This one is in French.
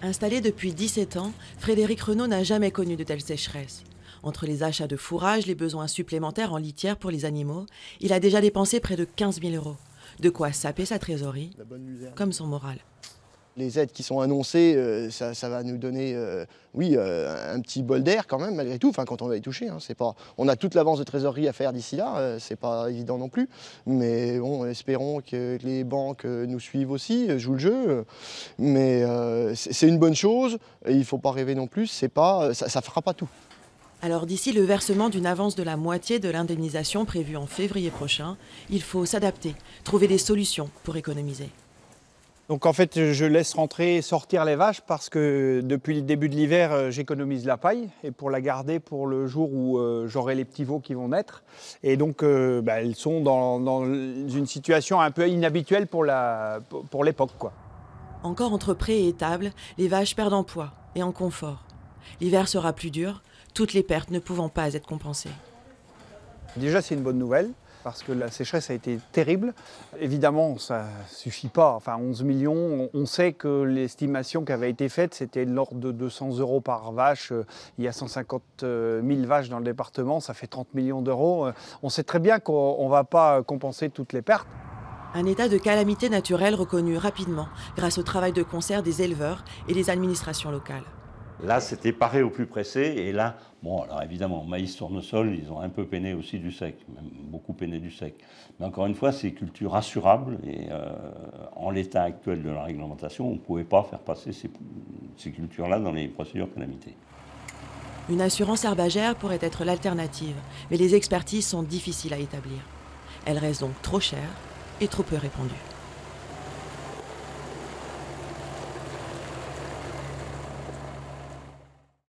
Installé depuis 17 ans, Frédéric Renaud n'a jamais connu de telle sécheresse. Entre les achats de fourrage, les besoins supplémentaires en litière pour les animaux, il a déjà dépensé près de 15 000 €. De quoi saper sa trésorerie, comme son moral. Les aides qui sont annoncées, ça va nous donner un petit bol d'air quand même, malgré tout, enfin, quand on va y toucher. Hein, on a toute l'avance de trésorerie à faire d'ici là, c'est pas évident non plus. Mais bon, espérons que les banques nous suivent aussi, jouent le jeu. Mais c'est une bonne chose, et il ne faut pas rêver non plus, ça ne fera pas tout. Alors d'ici le versement d'une avance de la moitié de l'indemnisation prévue en février prochain, il faut s'adapter, trouver des solutions pour économiser. Donc en fait, je laisse rentrer et sortir les vaches parce que depuis le début de l'hiver, j'économise la paille et pour la garder pour le jour où j'aurai les petits veaux qui vont naître. Et donc elles sont dans une situation un peu inhabituelle pour l'époque, quoi. Encore entre pré et étable, les vaches perdent en poids et en confort. L'hiver sera plus dur, toutes les pertes ne pouvant pas être compensées. Déjà, c'est une bonne nouvelle, parce que la sécheresse a été terrible. Évidemment, ça ne suffit pas. Enfin, 11 millions, on sait que l'estimation qui avait été faite, c'était de l'ordre de 200 € par vache. Il y a 150 000 vaches dans le département, ça fait 30 millions d'euros. On sait très bien qu'on ne va pas compenser toutes les pertes. Un état de calamité naturelle reconnu rapidement grâce au travail de concert des éleveurs et des administrations locales. Là, c'était pareil au plus pressé. Et là, bon, alors évidemment, maïs, tournesol, ils ont un peu peiné aussi du sec, même beaucoup peiné du sec. Mais encore une fois, c'est culture assurable. Et en l'état actuel de la réglementation, on ne pouvait pas faire passer ces cultures-là dans les procédures calamité. Une assurance herbagère pourrait être l'alternative, mais les expertises sont difficiles à établir. Elles restent donc trop chères et trop peu répandues.